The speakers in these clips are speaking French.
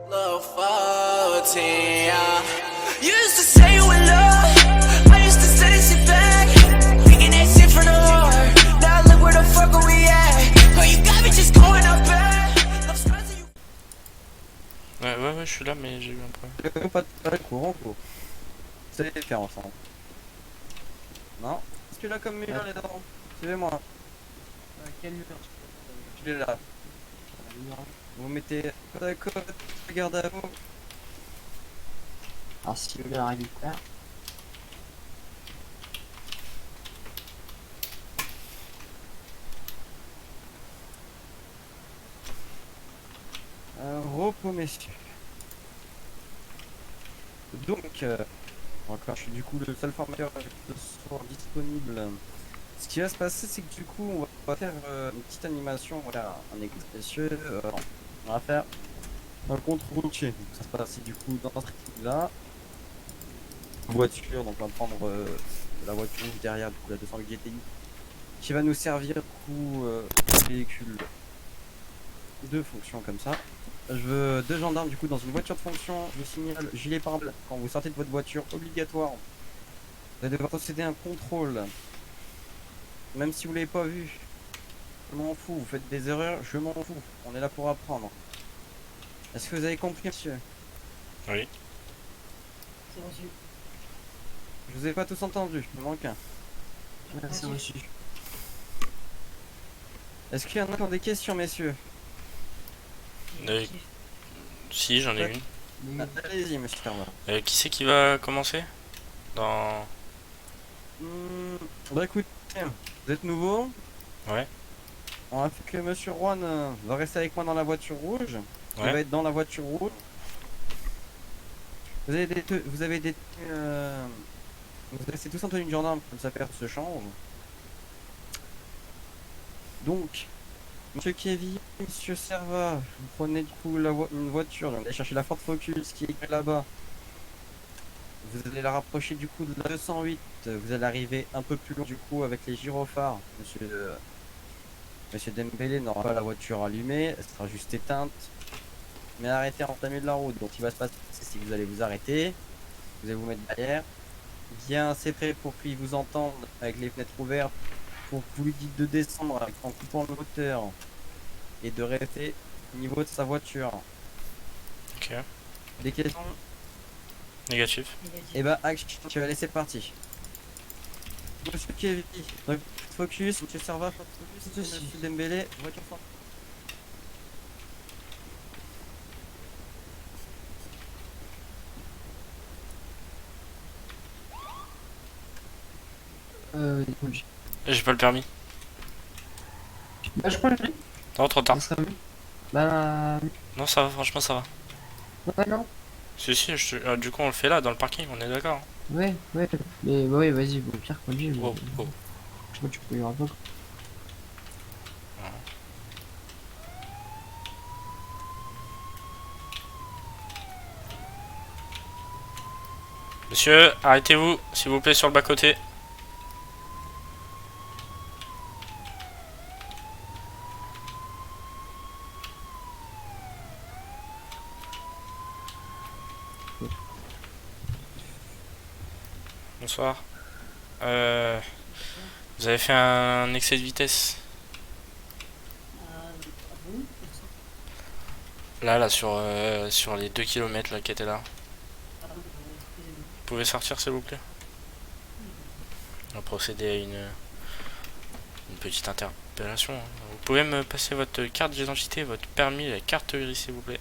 Love 14, yeah. You used to say you in love. I used to say sit back. Thinking that shit from the heart. Now look where the fuck are we at. Girl, you got me just going up bad. Love spreads you. Ouais, je suis là, mais j'ai eu un problème. Pas de courant, quoi. Vous savez faire ensemble. Non? Qu'est-ce que tu as comme mur les dents? Suivez-moi. Quel mur? Je l'ai là. Vous mettez côte à côte, regarde à vous. Alors si vous voulez un réducteur. Repos messieurs. Donc, encore je suis du coup le seul formateur ce soir disponible. Ce qui va se passer, c'est que du coup on va faire une petite animation, voilà, un exemple messieurs. On va faire un contrôle routier. Donc, ça se passe du coup dans ce là. Voiture, donc on va prendre la voiture derrière du coup la 208 GTI qui va nous servir du coup véhicule de fonction comme ça. Je veux 2 gendarmes du coup dans une voiture de fonction. Je vous signale gilet pare-balles quand vous sortez de votre voiture, obligatoire. Vous allez devoir procéder à un contrôle. Même si vous l'avez pas vu, je m'en fous. Vous faites des erreurs, je m'en fous. On est là pour apprendre. Est-ce que vous avez compris, monsieur? Oui. C'est reçu. Je vous ai pas tous entendu, il me manque un. C'est reçu. Est-ce qu'il y en a qui ont des questions, messieurs? Si, j'en ai Ouais. une. Allez-y, monsieur Fermat. Qui c'est qui va commencer dans... Bah écoutez, vous êtes nouveau. Ouais. On a fait que monsieur Juan va rester avec moi dans la voiture rouge. Il va Ouais. être dans la voiture rouge. Vous avez vous restez tous en tenue de gendarme, comme ça perte se change. Donc, monsieur Kevin, monsieur Serva, vous prenez du coup une voiture, vous allez chercher la Ford Focus qui est là-bas. Vous allez la rapprocher du coup de la 208. Vous allez arriver un peu plus loin du coup avec les gyrophares. Monsieur Dembélé n'aura pas la voiture allumée, elle sera juste éteinte. Mais arrêtez en plein milieu de la route. Donc, ce qui va se passer, c'est que vous allez vous arrêter. Vous allez vous mettre derrière. Bien assez près pour qu'il vous entende avec les fenêtres ouvertes. Pour que vous lui dites de descendre en coupant le moteur. Et de rester au niveau de sa voiture. Ok. Des questions? Négatif. Et bah, action, tu vas laisser parti. Monsieur Kevin, donc, focus, monsieur Serva, focus, monsieur Dembélé, voiture forte. Conduis. J'ai pas le permis. Bah je crois que je l'ai. Non, trop tard. Ça serait mieux. Bah Non, ça va, franchement, ça va. ouais non. Si, du coup, on le fait là, dans le parking, on est d'accord. Ouais. Mais bah ouais vas-y, au pire conduis. Mais... Oh. Je crois que tu peux y avoir pas. Monsieur, arrêtez-vous, s'il vous plaît, sur le bas-côté. Bonsoir. Vous avez fait un excès de vitesse. Là, sur les 2 km là, qui étaient là. Vous pouvez sortir, s'il vous plaît? On va procéder à une petite interpellation. Vous pouvez me passer votre carte d'identité, votre permis, la carte grise, s'il vous plaît?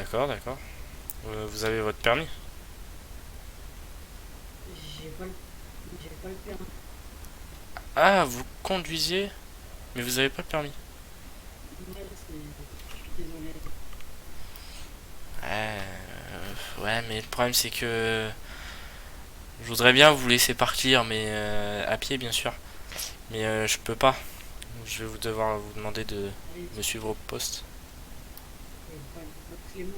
D'accord. Vous avez votre permis? J'ai pas le permis. Ah, vous conduisiez, mais vous avez pas le permis. Ouais, je suis désolé. Ouais, mais le problème c'est que je voudrais bien vous laisser partir, mais à pied bien sûr. Mais je peux pas. Je vais devoir vous demander de me suivre au poste. Clément.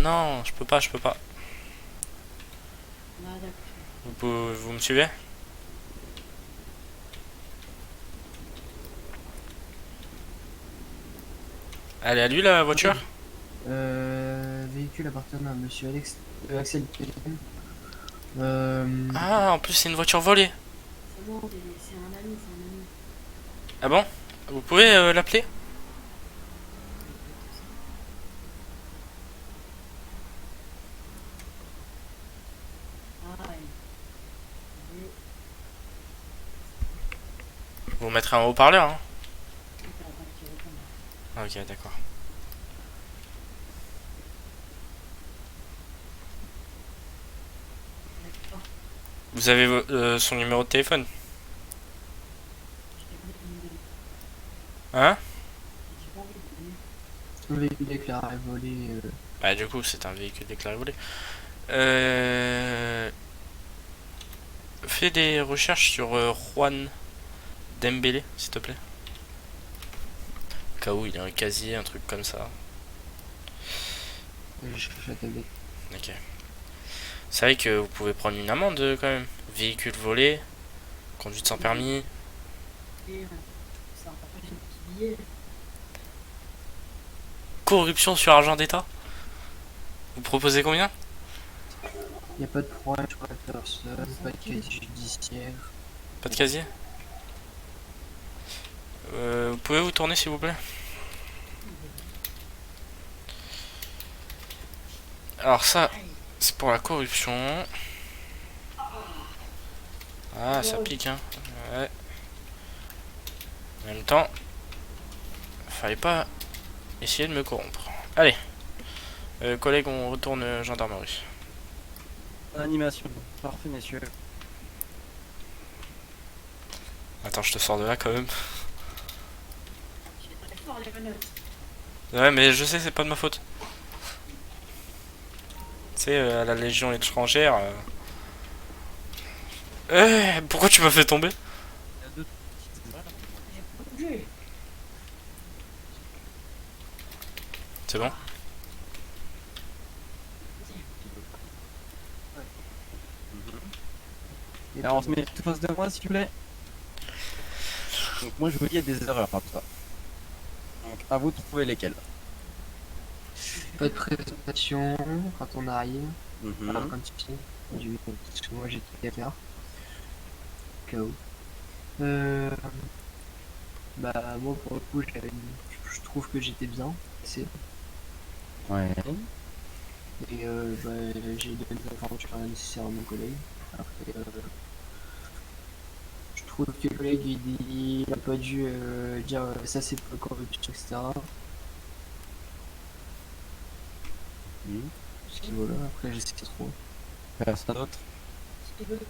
Non, je peux pas, je peux pas. Ah, d'accord. Vous me suivez? Elle est à lui la voiture? Véhicule appartenant à monsieur Axel Pellegrin. Ah, en plus c'est une voiture volée. C'est bon, c'est un ami, c'est un ami. Ah bon? Vous pouvez l'appeler? Ah, il Vous mettrez un haut-parleur, hein? attends, qu'il réponde. Ah, ok, d'accord. D'accord. Vous avez son numéro de téléphone? J'ai pas envie de me donner. Hein? J'ai pas envie de me donner. Le véhicule déclaré volé. Bah du coup c'est un véhicule déclaré volé. Fais des recherches sur Juan Dembélé, s'il te plaît. Au cas où il y a un casier, un truc comme ça. Je cherche la tablette. Ok. C'est vrai que vous pouvez prendre une amende quand même. Véhicule volé, conduite sans permis. Et ça va pas, j'ai un petit billet. Corruption sur argent d'État. Vous proposez combien? Y a pas de problème sur la personne, pas de casier judiciaire. Pas de casier? Vous pouvez vous tourner s'il vous plaît? Alors ça, c'est pour la corruption. Ah, ça pique hein. Ouais. En même temps, fallait pas essayer de me corrompre. Allez, collègue, on retourne gendarmerie. Animation. Parfait, messieurs. Attends, je te sors de là quand même. J'ai très fort les menottes. Ouais, mais je sais, c'est pas de ma faute. Tu sais, à la Légion étrangère. Pourquoi tu m'as fait tomber? Il y a deux petites erreurs. J'ai pas bougé. C'est bon? Et Alors on se met tout face de moi s'il vous plaît. Donc moi je vous dis il y a des erreurs comme ça. Donc à vous de trouver lesquelles. pas de présentation quand on arrive. Mhm. Alors quand tu finis, parce que moi j'étais à faire. Au cas où. Bah moi pour le coup je trouve que j'étais bien. C'est Ouais. et bah, j'ai donné les informations nécessaires à mon collègue. Après je trouve que le collègue il a pas dû dire ça c'est pas corruption etc. Mhm. Parce que voilà après je sais pas trop. Personne d'autre. Ce qu'il veut.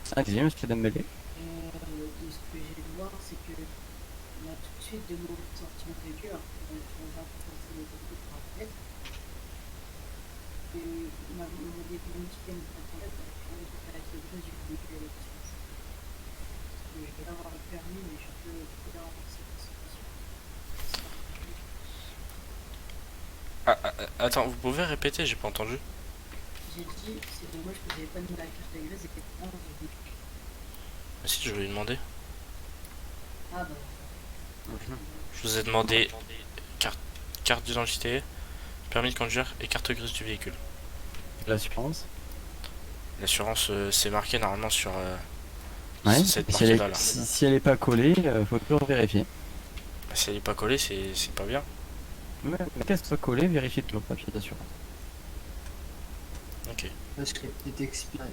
Cinquième, monsieur Dembélé. De ce que j'ai pu voir, c'est que on a tout de suite demandé de sortir le véhicule, alors qu'on va passer les véhicules par la fenêtre. Et on m'a demandé de m'indiquer mon contact avec le bras du véhicule électrique. Je vais pas avoir le permis, mais je peux avoir cette situation. Attends, vous pouvez répéter, j'ai pas entendu. J'ai dit, c'est dommage que vous n'avez pas mis la carte grise et qu'elle prend le véhicule. Mais si, je vais lui demander. Ah bah, Je vous ai demandé carte d'identité, permis de conduire et carte grise du véhicule. L'assurance. L'assurance, c'est marqué normalement sur Ouais. cette Si elle, marquée-là. est, Là. si elle est pas collée, faut toujours vérifier. Bah, si elle est pas collée, c'est pas bien. Mais qu'est-ce que soit collé, vérifiez toujours le papier d'assurance. Ok. Parce qu'elle était expirée.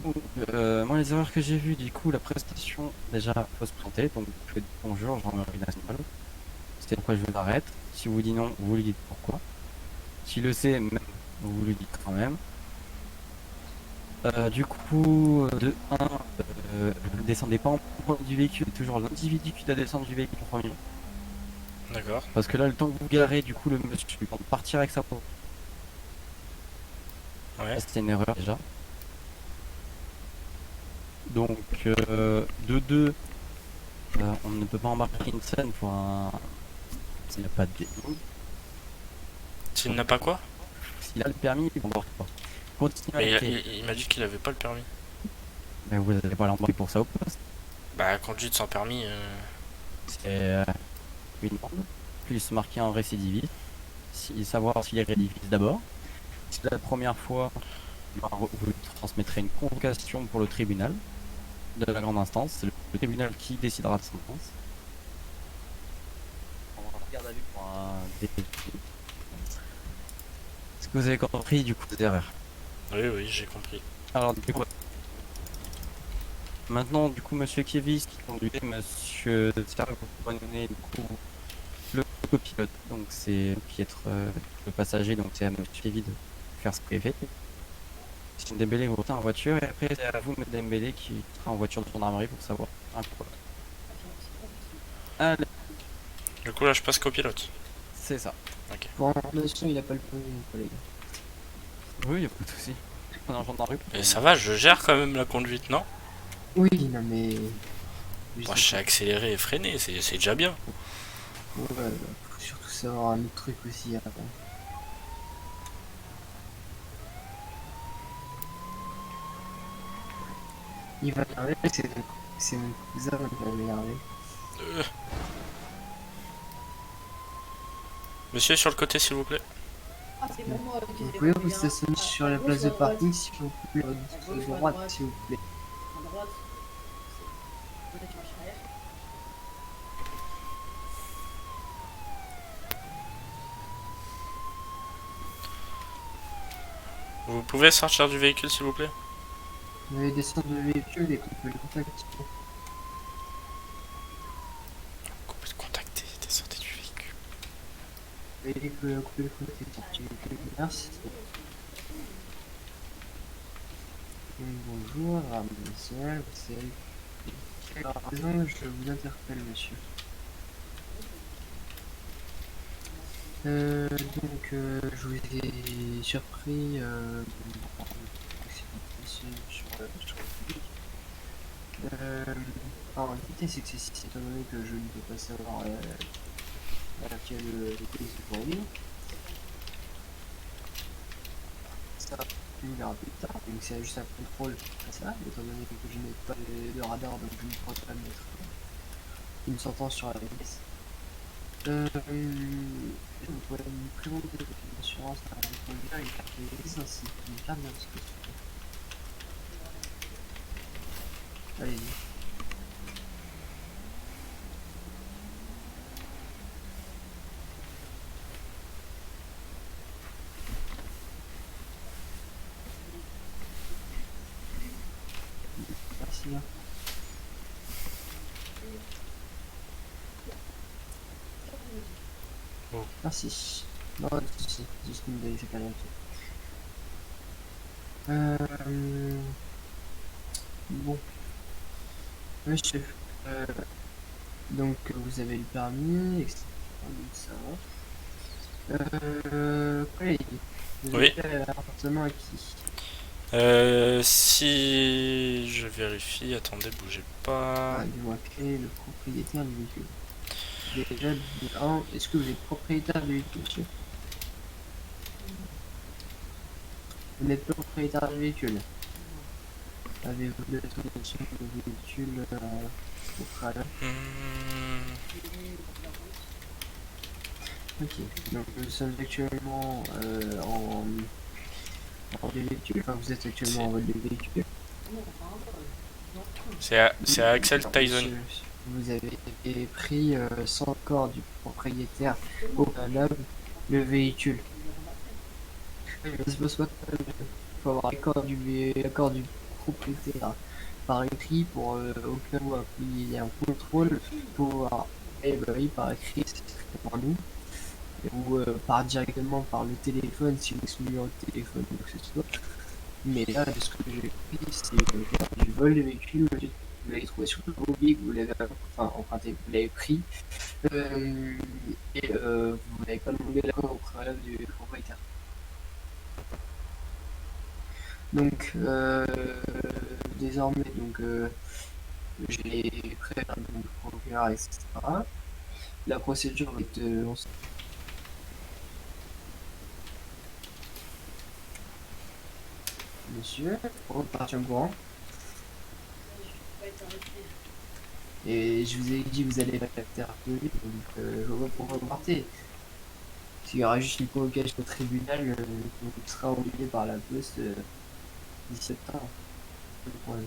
Moi les erreurs que j'ai vues, du coup la prestation, déjà faut se présenter, donc vous faites bonjour, gendarmerie nationale. C'est pourquoi je vous arrête. Si vous dites non, vous lui dites pourquoi. S'il le sait, même, vous lui dites quand même. Du coup, de 1, ne descendez pas en premier du véhicule, c'est toujours l'individu qui doit descendre du véhicule en premier. D'accord. Parce que là, le temps que vous garez, du coup, le monsieur va partir avec sa peau. Ouais. C'était une erreur déjà. Donc, de 2, On ne peut pas embarquer une scène pour un... S'il n'a pas de permis. S'il n'a pas quoi? S'il a le permis, il n'embarque pas. Continuez à Mais écrire. il m'a dit qu'il avait pas le permis. Mais vous n'allez pas l'embarquer pour ça au poste. Bah, conduite sans permis, C'est une demande. Plus marquer un récidiviste. Savoir s'il est récidiviste d'abord. Si c'est la première fois, vous lui transmettrez une convocation pour le tribunal de la grande instance. C'est le tribunal qui décidera de son sentence. On va garde à vue pour un délit. Est-ce que vous avez compris du coup des erreurs? oui, oui, j'ai compris. Alors du coup, maintenant du coup Monsieur Kievis qui conduisait Monsieur Serre va nous donner du coup le copilote. Donc c'est qui être le passager, donc c'est à Monsieur Kievis de faire ce qu'il fait. Si Dembélé vous retourne en voiture et après c'est à vous M. Dembélé qui sera en voiture de gendarmerie pour savoir un quoi. Allez, Du coup, là, je passe copilote. c'est ça. Pour information, il a pas le permis, mon collègue. Oui, y a pas de souci. On est en gendarmerie. Et ça va, je gère quand même la conduite, non? Oui, non mais... Moi, je sais accélérer et freiner, c'est déjà bien. Ouais, bah, faut surtout savoir un autre truc aussi avant. Il va m'énerver, c'est mon cousin qui va m'énerver. Monsieur, sur le côté, s'il vous plaît. Ah, c'est pour moi. Vous pouvez vous stationner sur la place de parking s'il vous plaît, à droite s'il vous plaît. À droite. Peut-être tu marches arrière. Vous pouvez sortir du véhicule, s'il vous plaît? Vous allez descendre du véhicule et qu'on peut le contacter. Coupez de contacter, descendez du véhicule. Et que vous pouvez le contacter du véhicule. Merci. Bonjour, monsieur, c'est... Quelle raison je vous interpelle, monsieur? Je vous ai surpris sur le public. Alors, la vitesse excessive, étant donné que je ne peux pas savoir à quel côté se conduire. Ça, une heure plus tard, donc c'est juste un contrôle à ça, étant donné que je n'ai pas de radar, donc je ne pourrais pas mettre une sentence sur la vitesse. Vous pouvez me présenter votre assurance à la une carte grise ainsi qu'une carte d'identification. Allez-y. Merci bien. Oh. Merci. Non, pas de soucis. Juste une belle carrière. Bon. Monsieur. Donc vous avez le permis, etc. Donc ça va. Collègue, vous Oui. avez l'appartement à qui? Si je vérifie, attendez, bougez pas. Ah, dis-moi, quel est le propriétaire du véhicule? Déjà, est-ce que vous êtes propriétaire du véhicule, monsieur? Vous n'êtes pas propriétaire du véhicule? Avez-vous de l'autorisation du véhicule au préalable? Ok, donc nous sommes actuellement en vol de véhicule, enfin vous êtes actuellement en vol de véhicule. C'est à Axel Tyson. Monsieur, vous avez pris sans accord du propriétaire au préalable le véhicule. Ça se passe pas comme ça. Il faut avoir l'accord du propriétaire par écrit pour au cas où il y a un contrôle pour pouvoir par écrit, c'est pour nous. Ou directement par le téléphone si vous avez son numéro de téléphone ou que ce soit. Mais là, de ce que j'ai pris, c'est du vol de véhicule. Vous l'avez trouvé sur le mobile, vous l'avez emprunté, vous l'avez pris. Vous n'avez pas demandé l'accord au préalable du propriétaire. Donc, désormais, J'ai prêt à mon procureur, etc. La procédure va être lancée. Monsieur, on part au courant. Je peux pas être arrêté. Et je vous ai dit, vous allez être interpellé, donc je vois pourquoi vous partez. S'il y aura juste une convocation au tribunal, on sera envoyé par la poste d'ici septembre. Pas de problème.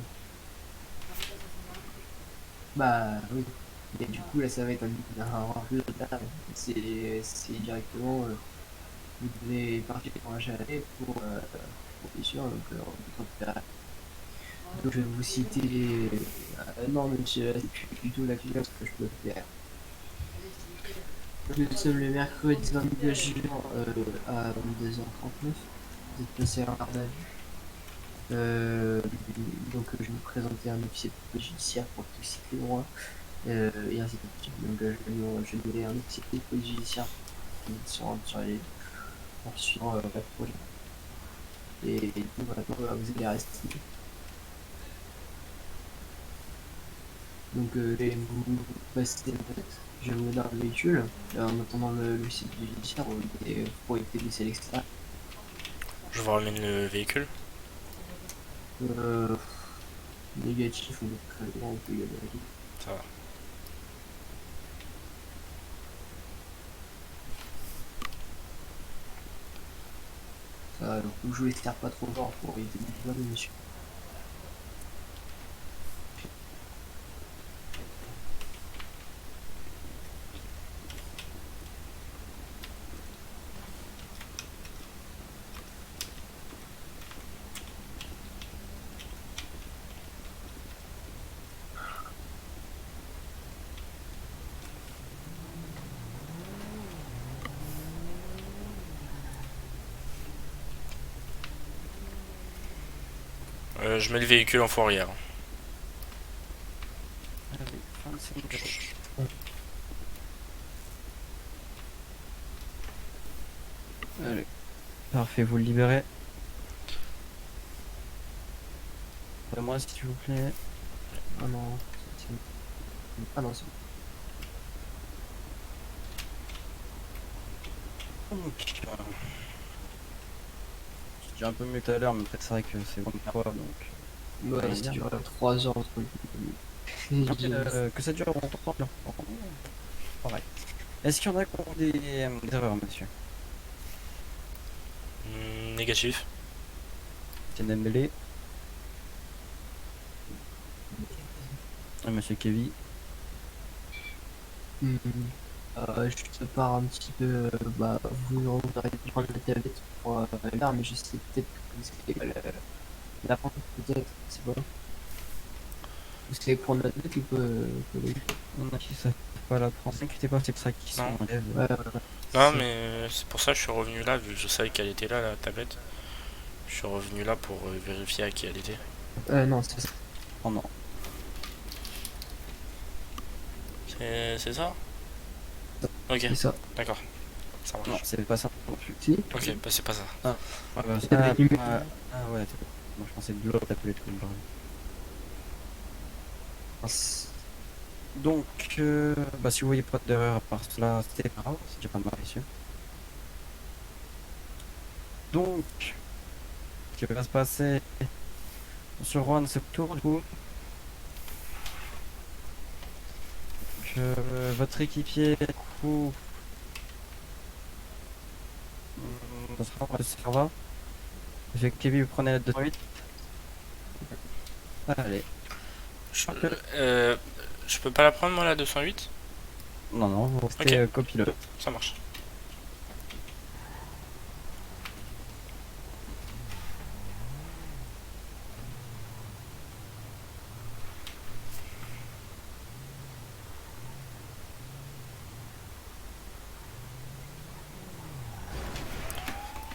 Après, ça sert à rien que je Bah oui. Et du coup, là, ça va être un rendu là. C'est directement. Vous devez partir pour un chalet pour profession, donc donc je vais vous citer. Non, monsieur, c'est plutôt la finance que je peux faire. Allez, s'il vous plaît. Nous sommes le mercredi 22 juin à 22h39. Vous êtes passé en garde à vue. Donc je vais vous présenter un officier de police judiciaire pour toxique les droits et ainsi de suite. Donc je vais donner un officier de police judiciaire sur les en suivant la projet. Et du coup maintenant vous allez rester. Donc je vais vous passer la note. Je vais vous donner le véhicule en attendant le site judiciaire pour éviter de laisser l'extérieur. Je vous ramène le véhicule. Euh, Négatif, on est très loin, on peut y aller. Ça va. Ça, donc je vous laisse pas trop fort pour éviter de vous monsieur. Je mets le véhicule en fourrière. Allez, 25 euros. Allez. Parfait, vous le libérez. Moi, s'il vous plaît. Ah non, ah non, c'est Donc, j'ai un peu mieux tout à l'heure, mais peut-être c'est vrai que c'est bon pour toi, donc. bon. Ouais, ça dure 3 heures entre Que ça dure longtemps. Pareil. Est-ce qu'il y en a qui ont des erreurs, monsieur? Négatif. C'est Dembélé. Monsieur Kevin. Je te pars un petit peu, vous aurez dû prendre la tablette pour l'heure, mais je sais peut-être que vous allez la prendre, peut-être, c'est pas. Vous savez prendre la tablette ou pas On a qui savent pas la prendre. N'inquiétez pas, c'est pour ça qu'ils sont Non. en élèves. Ouais. Non, mais c'est pour ça que je suis revenu là, vu que je savais qu'elle était là, la tablette. Je suis revenu là pour vérifier à qui elle était. Non, c'est ça. Oh non. C'est ça? Ok, C'est ça. d'accord. Ça marche. Non, c'est pas ça non plus. Si Ok, bah c'est pas ça. Ah, bah, C'est avec numéro. ah ouais, c'est bon. Moi je pensais de l'autre tablette comme parler. Donc, bah, si vous voyez pas d'erreur à part cela, c'est pas grave, c'est déjà pas mal, messieurs. Donc, ce qui va se passer sur Juan, c'est le tour du coup. Donc, votre équipier, du coup, ça sera le serveur. Monsieur Kevin, vous prenez la 208. Allez. Je peux pas la prendre moi la 208? Non, non, vous restez Ok. copilote. Ça marche.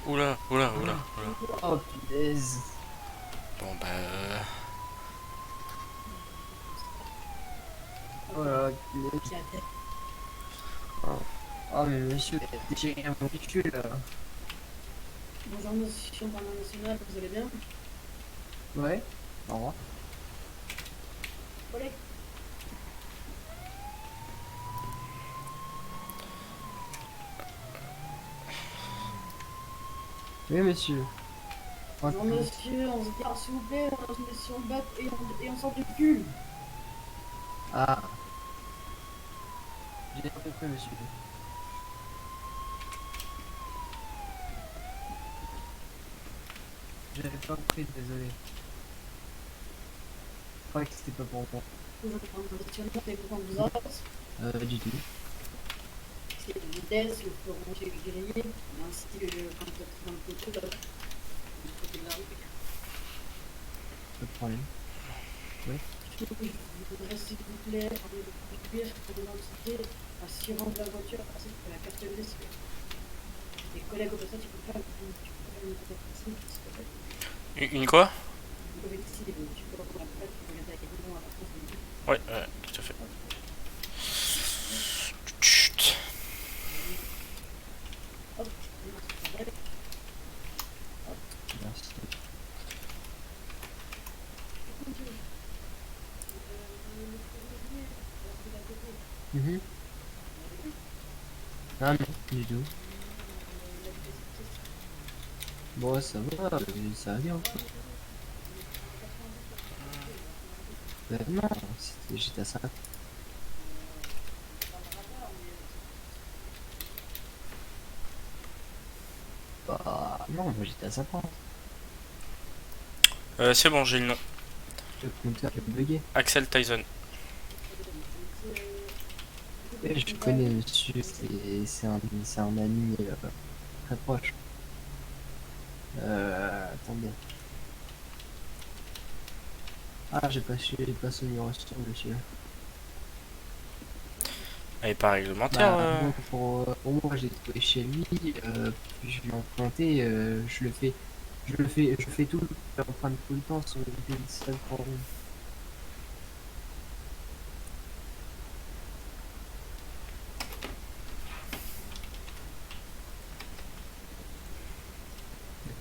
Oula, oula, oula, oula. Oh, punaise. Bon bah... Oh là là, punaise. Qui a tête. Oh, mais monsieur, déchiré un véhicule là. Bonjour monsieur international, vous allez bien? Ouais. Au revoir. collègue. Oui, monsieur. Non, monsieur, on se garde, s'il vous plaît, on se met sur le bat et on sort du cul. Ah. J'ai bien compris, monsieur. J'avais pas compris, désolé. Je croyais que c'était pas pour moi. Vous êtes en conditionnement, c'est pour vous autres. Du tout. C'est la vitesse, le feu rouge et le grillé, ainsi que quand vous êtes dans le côté, là, du côté de la rue. Pas de problème. Je voudrais, s'il vous plaît, parler de conduire pour l'identité, assurant de la voiture, ainsi que la carte bleue. Les collègues au passage, tu peux faire une compétition, s'il te plaît. Une quoi? Une compétition, tu peux avoir la plaque, tu peux regarder avec les noms à la France. Ouais, tout à fait. Chut. Hop, c'est vrai. Merci. Mhm. Ah non, du tout. Bon, ça va bien. Non, j'étais à 5. Bah, non, moi j'étais à 50. C'est bon, j'ai le nom. Le compteur qui a bugué. Axel Tyson. Et je connais monsieur, c'est un ami très proche. Attendez. Ah, j'ai pas son numéro sur monsieur. Elle est pas réglementaire. Bon, pour moi, j'ai trouvé chez lui, puis je l'ai emprunté, je fais tout, j'emprunte tout le temps sur le seul problème.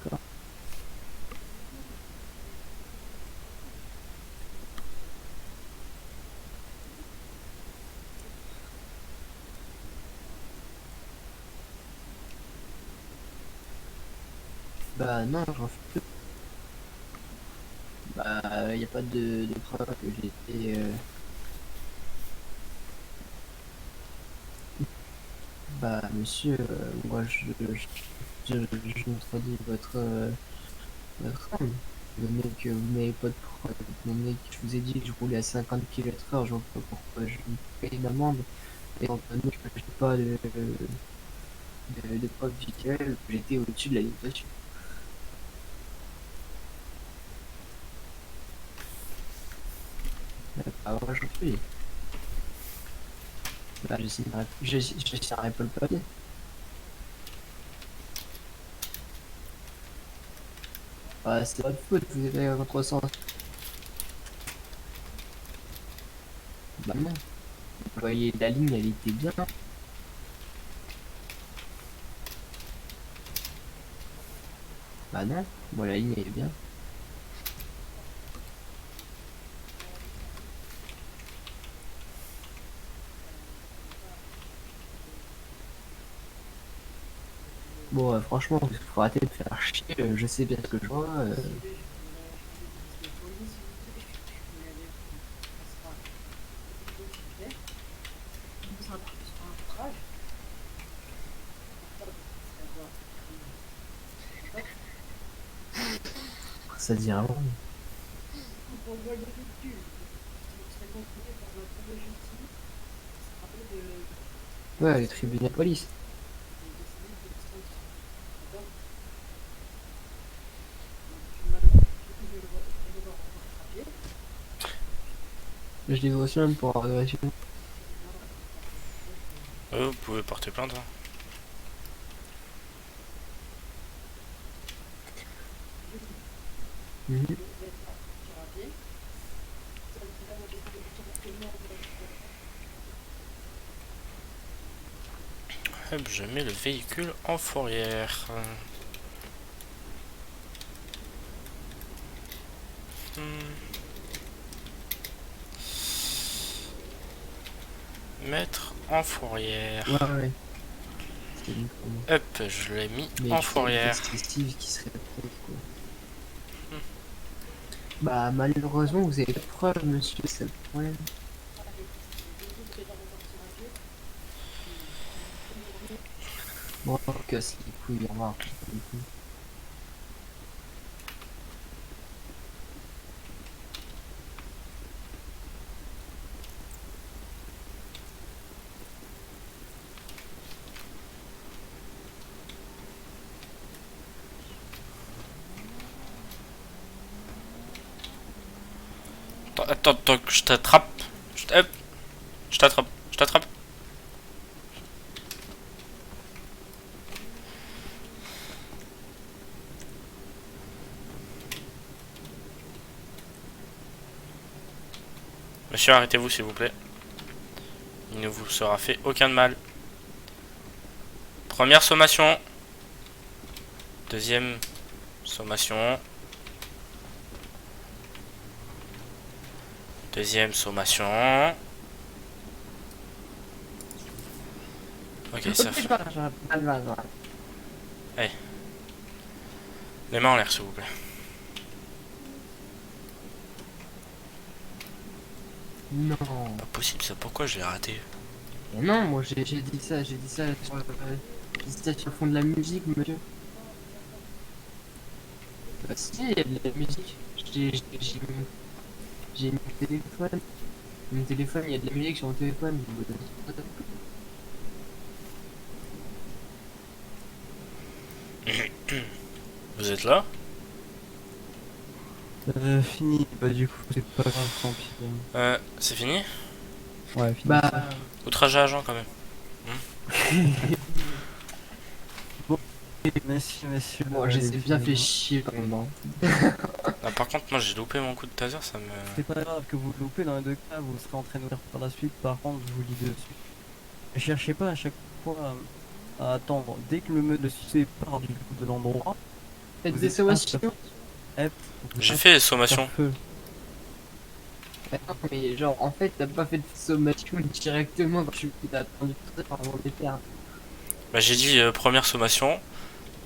D'accord. Bah non, j'en fais plus. Bah y a pas de preuve que j'ai été... Bah monsieur, moi je contredis votre âme. Le mec que vous n'avez pas de preuve, le mec je vous ai dit que je roulais à 50 km/h, je vois pas pourquoi je me paye une amende. Et étant donné que j'ai pas de preuve visuelle, j'étais au-dessus de la limitation. Ah ouais, j'en suis. Bah, je signerai pas le papier. Bah, c'est votre faute, vous avez un contresens. Bah non. Vous voyez, la ligne, elle était bien. Bah non. Bon, la ligne, elle est bien. Bon, franchement, il faut arrêter de faire chier. Je sais bien ce que je vois. Ça dit vraiment. Ouais, les tribunaux de police. Je les vois aussi même pour agression. Vous pouvez porter plainte. Hein. Mhm. Hop, je mets le véhicule en fourrière. mettre en fourrière. Ouais. C'est mieux pour moi. Hop, je l'ai mis Mais en c'est fourrière. excessif qui serait trop, quoi. Bah, malheureusement, vous avez pas de preuve, monsieur, c'est le problème. Bon, on casse les couilles, on va. Attends, que je t'attrape. Hop, je t'attrape. Monsieur, arrêtez-vous s'il vous plaît. Il ne vous sera fait aucun de mal. Première sommation. Deuxième sommation. Deuxième sommation. Ok, ça fait... Les mains en l'air s'il vous plaît. Non. Pas possible ça, pourquoi je l'ai raté? Mais non, moi j'ai dit ça sur le fond de la musique, monsieur. Bah si, il y a de la musique. J'ai mon téléphone. Mon téléphone, il y a de la musique sur mon téléphone. Vous êtes là? Fini, bah du coup c'est pas grave, tant pis. C'est fini? Ouais, fini. Bah, Outrage à agent quand même. Messieurs, bon, j'ai bien fait chier quand même. Ah, par contre, moi j'ai loupé mon coup de taser, ça me... C'est pas grave que vous le loupez, dans les deux cas, vous serez en train de faire par la suite, par contre, je vous lis dessus. Ne cherchez pas à chaque fois à attendre. Dès que le succès part du coup de l'endroit, Faites vous des êtes sommations. J'ai fait les sommations. Feu. Mais genre, en fait, t'as pas fait de sommation directement quand t'as attendu tout ça par mon faire. Bah j'ai dit première sommation,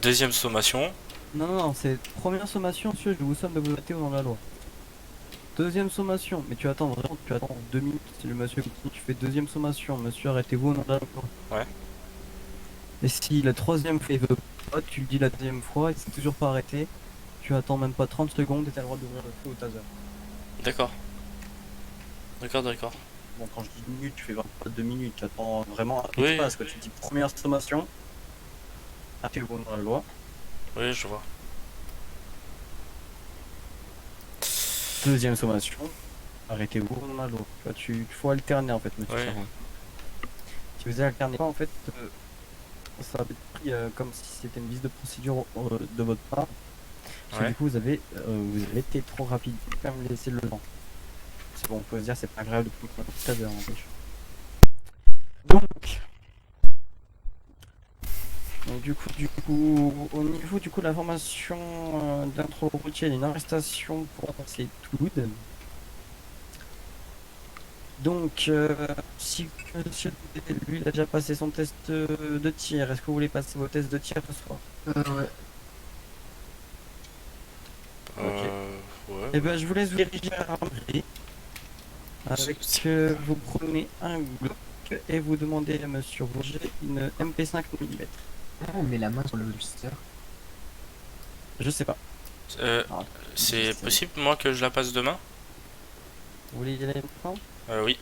deuxième sommation. Non, c'est première sommation, monsieur, je vous somme de vous arrêter dans la loi. Deuxième sommation, mais tu attends vraiment, tu attends 2 minutes, si le monsieur continue, tu fais deuxième sommation, monsieur arrêtez-vous dans la loi. Ouais. Et si la troisième fois il veut pas, tu le dis la deuxième fois, il s'est toujours pas arrêté, tu attends même pas 30 secondes et t'as le droit d'ouvrir le feu au taser. D'accord. D'accord. Bon, quand je dis minutes, tu fais vraiment pas 2 minutes, tu attends vraiment un Oui. espace, quoi. Tu dis première sommation, arrêtez-vous dans la loi. Oui, je vois. Deuxième sommation, arrêtez-vous dans la loi. Tu vois, tu faut alterner en fait, monsieur. Ouais. Servant. Si vous alternez pas, en fait, ça va être pris comme si c'était une liste de procédure de votre part. Parce que Ouais. du coup, vous avez été trop rapide, faut quand même laisser le temps. C'est bon, on peut se dire, c'est pas agréable de prendre tout à l'heure, n'empêche. Donc du coup, au niveau du coup de la formation d'intro routier, il y a une arrestation pour passer Toulouse. Donc, si monsieur lui il a déjà passé son test de tir, est-ce que vous voulez passer vos tests de tir ce soir? Ouais. Ouais. Eh ben, je vous laisse vous diriger à l'armerie. Avec vous prenez un Glock et vous demandez à monsieur Roger une MP5 mm. On met la main sur le holster. Je sais pas. Alors, C'est je sais. possible moi que je la passe demain? Vous voulez y aller maintenant? Oui.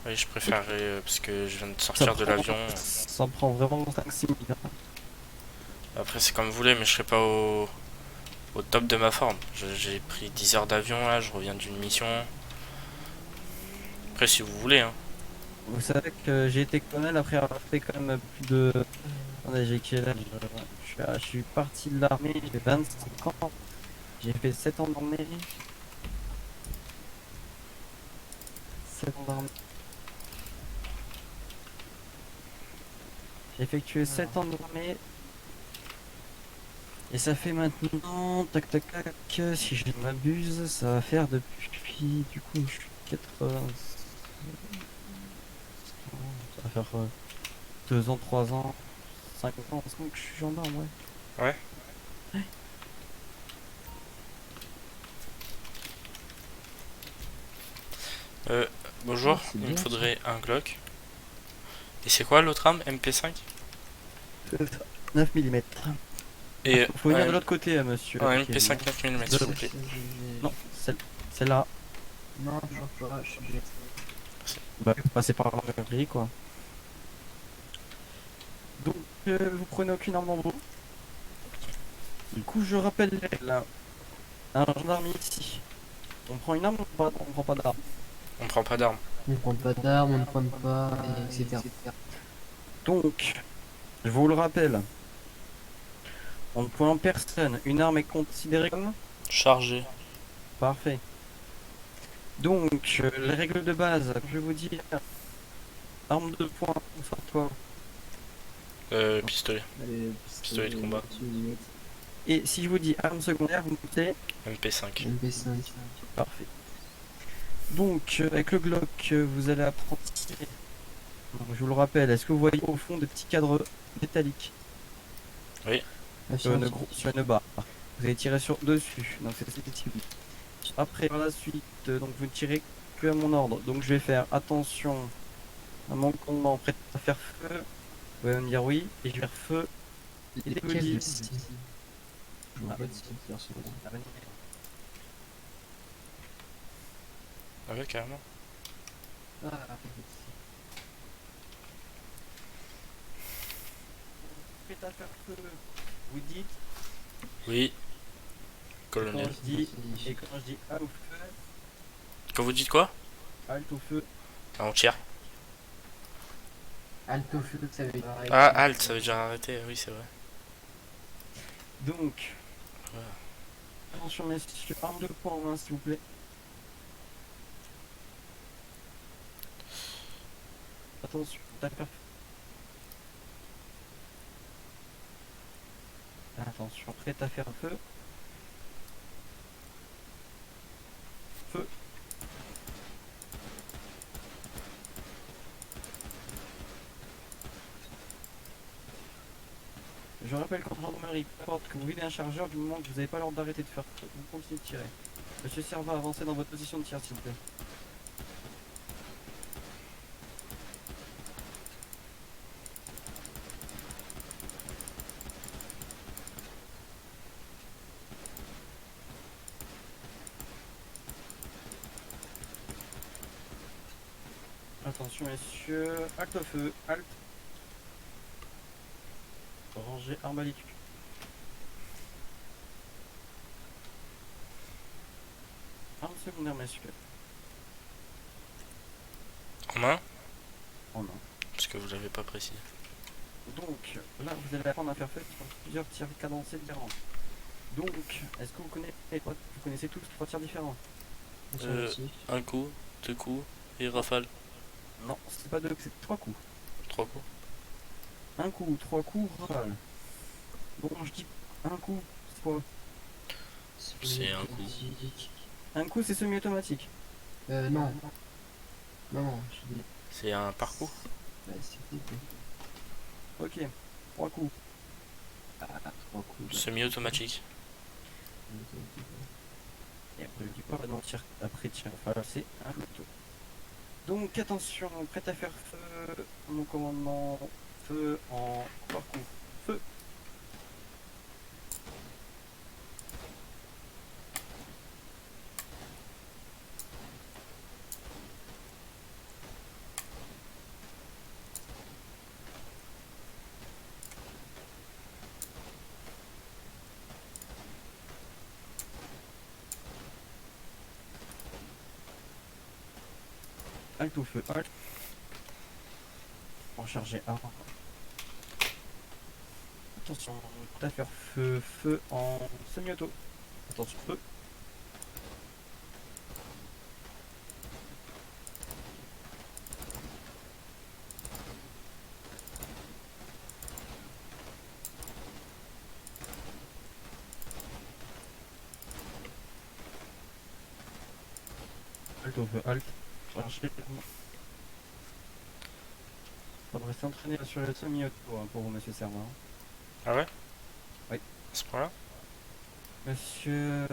Oui, je préférerais parce que je viens de sortir de l'avion. Ça prend vraiment 5-6 minutes. Hein. Après c'est comme vous voulez, mais je serai pas au top de ma forme. J'ai pris 10 heures d'avion là, je reviens d'une mission. Après si vous voulez hein. Vous savez que j'ai été colonel après avoir fait quand même plus de... Attendez, j'ai quel âge? Je suis parti de l'armée, j'ai 25 ans. J'ai fait 7 ans d'armée. 7 ans d'armée. J'ai effectué 7 ans d'armée. Et ça fait maintenant, tac, si je ne m'abuse, ça va faire depuis, du coup, je suis 80... faire 2 ans, 3 ans, 5 ans, 5 ans que je suis gendarme, ouais. Ouais. Bonjour, Ah, c'est il me bien, ça. faudrait un Glock. Et c'est quoi l'autre arme? MP5? 9 mm. Et Faut venir un, de l'autre côté, monsieur. un Kevin. MP5 9 mm s'il vous plaît. Non, celle-là. Non, je change pas, je suis bête. Bah, faut passer par la gris, quoi. Donc, vous prenez aucune arme dans le dos. Du coup, je rappelle là, un gendarme ici. On prend une arme ou pas? On prend pas d'arme. On prend pas d'armes. On prend pas d'armes, on ne prend pas, et etc. Donc, je vous le rappelle. On ne prend en personne. Une arme est considérée comme Chargé. parfait. Donc, les règles de base, je vais vous dire. Arme de poing, on sort toi. Pistolet. Allez, Pistolet de combat. Et si je vous dis arme secondaire, vous me dites MP5. MP5. parfait. Donc, avec le Glock, vous allez apprendre. Donc, je vous le rappelle, est-ce que vous voyez au fond de petits cadres métalliques sur une barre? Vous allez tirer dessus, donc c'est cible. Après, par la suite, donc vous ne tirez que à mon ordre. Donc, je vais faire attention à mon commandement prêt à faire feu. Vous allez me dire oui, et je vais faire feu. Et dès que je dis- Je vois pas de style personnel. Ah ouais, carrément. Ah, Prêt à faire feu, vous dites. Oui. Quand Colonel. je dis, et quand je dis halte au feu, Quand vous dites quoi? halte au feu. Ah, on tire. Alto feu, ça veut dire arrêter. Ah, halt, ça veut dire arrêter. Oui, c'est vrai. Donc, attention messieurs, arme de poing en main s'il vous plaît. Attention, tape faire feu. Attention, prêt à faire feu. Feu. Je rappelle qu'en gendarmerie, peu importe que vous videz un chargeur, du moment que vous n'avez pas l'ordre d'arrêter de faire feu, vous continuez de tirer. Monsieur Serva, avancez dans votre position de tir s'il vous plaît. Attention messieurs, halte au feu, halte. Rangez arbalète. Arme secondaire messieurs. En main? Oh non. Parce que vous l'avez pas précisé. Donc là vous allez apprendre à faire feu sur plusieurs tirs cadencés différents. Donc, est-ce que vous connaissez tous 3 tirs différents? Un coup, 2 coups et rafale. Non, c'est pas 2, c'est 3 coups. 3 coups. Un coup, 3 coups, rafale. Bon, je dis un coup, c'est quoi? C'est un coup. Un coup, c'est semi-automatique. Non. Non, je dis. C'est un parcours. Bah, c'était. Ok, 3 coups. Ah, 3 coups. Semi-automatique. Et après, je dis pas non, tir après tir rafale, c'est un couteau. Donc, attention, prêt à faire feu. Mon commandement, feu en 3 coups. Feu. Halte au feu, halte. Recharger A. Attention, prêt à faire feu, feu en semi-auto. Attention, feu. Halte au feu, halte. Recharger. Faudrait s'entraîner sur le semi-auto hein, pour vous, monsieur Servant. Ah ouais? Oui. À ce point-là? Monsieur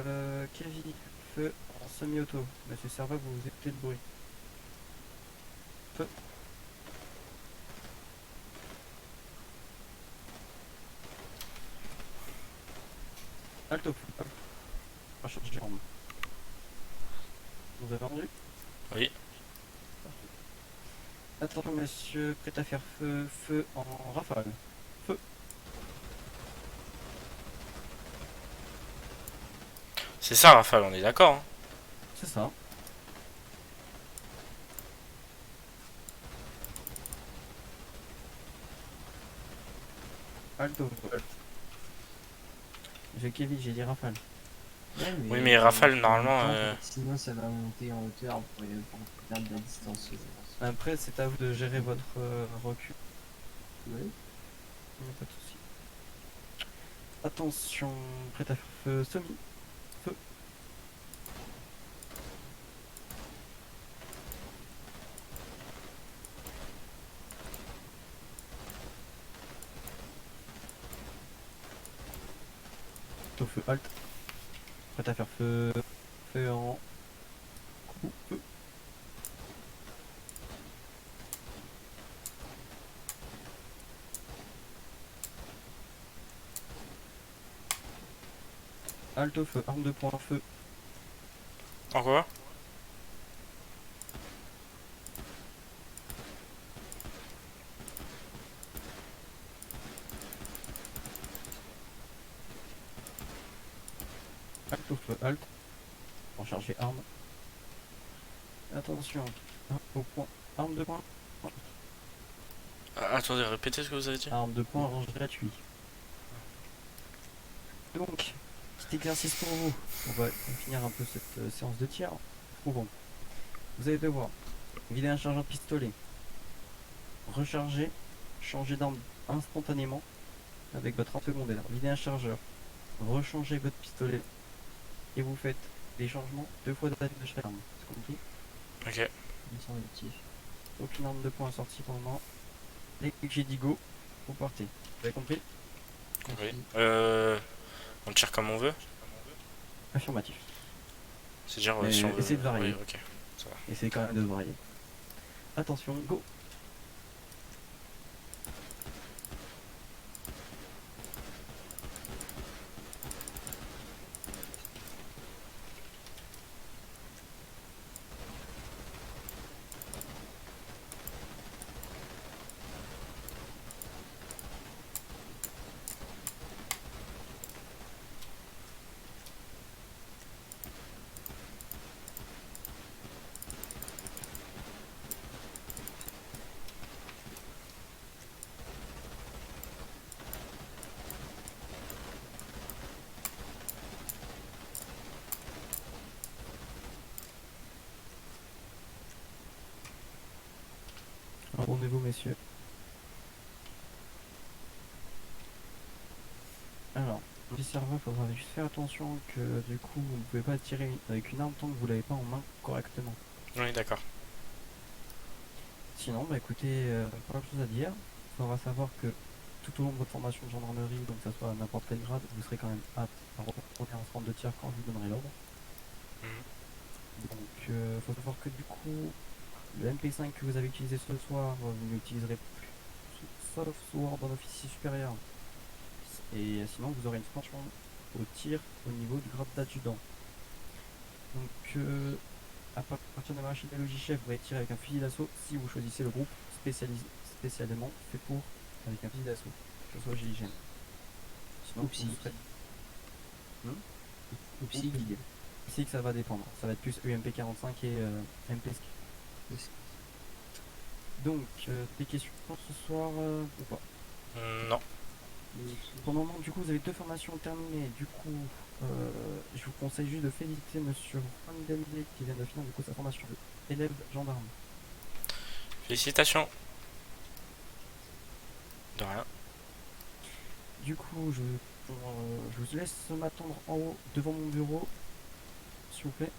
Kevin, feu en semi-auto. Monsieur Serva, vous écoutez le bruit. Feu. Alto, feu. Recharge du arme. Vous avez entendu? Oui. Attention, monsieur, prêt à faire feu, feu en rafale. Feu. C'est ça, Rafale, on est d'accord. Hein. C'est ça. Alto, alto. J'ai Kevin, j'ai dit rafale. Ouais, Oui, mais Rafale, en même normalement, temps, sinon ça va monter en hauteur pour perdre de la distance. Après, c'est à vous de gérer votre recul. Oui. Il n'y a pas de souci. Attention, prêt à faire feu, semi. Feu. Au feu, halt. Prêt à faire feu. Feu en. Coup, feu. Halt au feu, arme de poing, feu. Encore? Halt au feu, halt. Recharger arme. Attention, arme au point, arme de poing. Ah, attendez, répétez ce que vous avez dit. Arme de poing, range gratuit. Donc, petit exercice pour vous. On va finir un peu cette séance de tir. Prouvons. Vous allez devoir vider un chargeur de pistolet, recharger, changer d'arme instantanément avec votre arme secondaire. Vider un chargeur, rechanger votre pistolet et vous faites des changements 2 fois de la de chaque arme. C'est compris? Ok. Dispositif. Aucune arme de poing sortie pour le moment. Dès que j'ai dit go, vous partez. Vous avez compris? Oui. On tire comme on veut. Affirmatif. C'est-à-dire Mais si on veut. essayez de varier. Oui, ok. Essayez quand même de varier. Attention, go! Rendez-vous, messieurs. Alors, petit serveur, il faudra juste faire attention que du coup, vous ne pouvez pas tirer avec une arme tant que vous l'avez pas en main correctement. Oui, d'accord. Sinon, bah écoutez, pas grand chose à dire. Il faudra savoir que tout au long de votre formation de gendarmerie, donc que ça soit à n'importe quel grade, vous serez quand même apte à retourner en centre de tir quand je vous donnerai l'ordre. Donc, faut savoir que du coup, le MP5 que vous avez utilisé ce soir, vous ne l'utiliserez plus, sauf soit dans officier supérieur. Et sinon, vous aurez une pension au tir au niveau du grade d'adjudant. Donc, à partir de la machine de logis-chef, vous allez tirer avec un fusil d'assaut si vous choisissez le groupe spécialement fait pour avec un fusil d'assaut, que ce soit GIGN. Sinon, Ou psy. vous serez... Ou psy. Ici que ça va dépendre. Ça va être plus UMP45 et MP. Donc, des questions pour ce soir ou pas? Non. Pour le moment, du coup, vous avez 2 formations terminées. Du coup, je vous conseille juste de féliciter monsieur Juan Dende qui vient de finir du coup sa formation élève gendarme. Félicitations. De rien. Du coup, je vous laisse m'attendre en haut devant mon bureau, s'il vous plaît.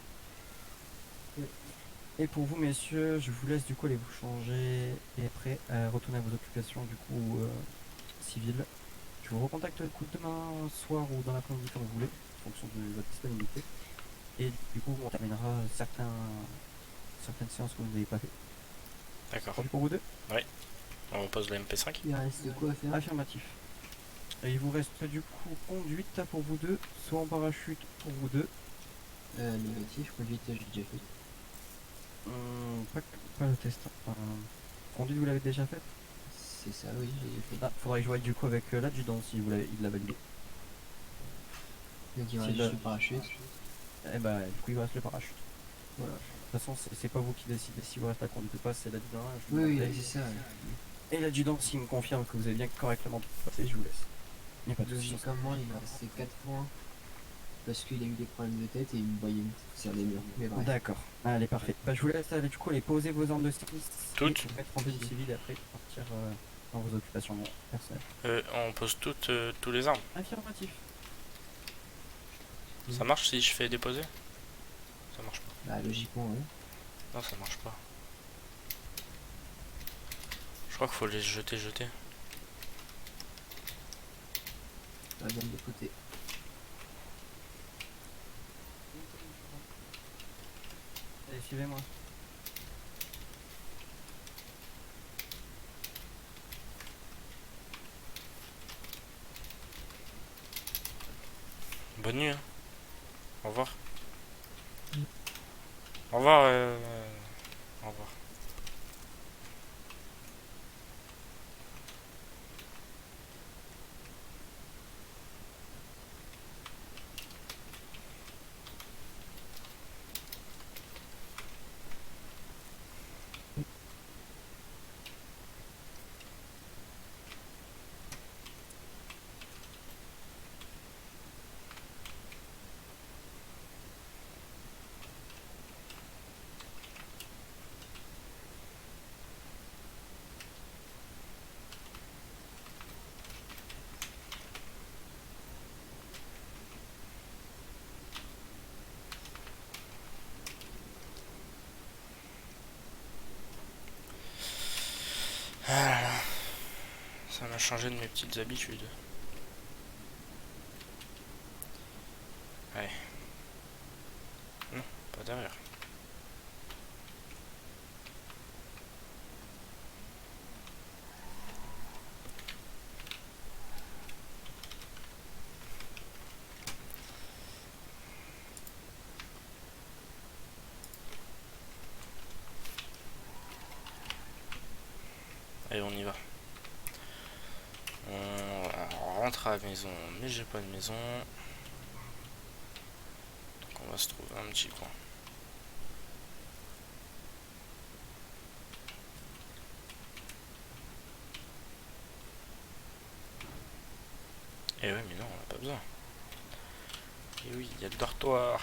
Et pour vous, messieurs, je vous laisse du coup aller vous changer et après retourner à vos occupations du coup civiles. Je vous recontacte du coup demain soir ou dans l'après-midi comme vous voulez, en fonction de votre disponibilité. Et du coup, on terminera certaines séances que vous n'avez pas fait. D'accord. Entendu pour vous deux? On pose le MP5. Il reste quoi à faire? Affirmatif. Et il vous reste du coup conduite pour vous deux, soit en parachute pour vous deux. Négatif, conduite, j'ai déjà fait. Pas, pas le test. Conduite, vous l'avez déjà fait? C'est ça, oui, j'ai déjà fait. Ah, faudrait que je voie du coup avec l'adjudant si vous il l'a validé. Donc il C'est reste le- juste le parachute. Eh bah, du coup, il vous reste le parachute. Voilà. De toute façon, c'est pas vous qui décidez si vous restez à conduite ou pas, c'est l'adjudant. Je vous Oui, l'appelle. oui, c'est ça. Ouais. Et l'adjudant, s'il me confirme que vous avez bien correctement passé, je vous laisse. Il n'y a pas de soucis. Logiquement, il m'a resté 4 points. Parce qu'il a eu des problèmes de tête et il me voyait me faire des murs. Mais bref. D'accord, allez, parfait. Bah, je vous laisse du coup aller poser vos armes de service. Toutes et vous mettre en tenue civile et après partir dans vos occupations personnelles. On pose toutes tous les armes. Affirmatif. Ça marche si je fais déposer? Ça marche pas. Bah, logiquement, oui. Non, ça marche pas. Je crois qu'il faut les jeter. Ça va bien de côté. Allez, suivez-moi. Bonne nuit. Hein. Au revoir. Au revoir. Au revoir. Ah là là. Ça m'a changé de mes petites habitudes. Ouais. Non, pas derrière. Allez, on y va. On rentre à la maison, mais j'ai pas de maison. Donc on va se trouver un petit coin. Et ouais, mais non, on n'a pas besoin. Et oui, il y a le dortoir.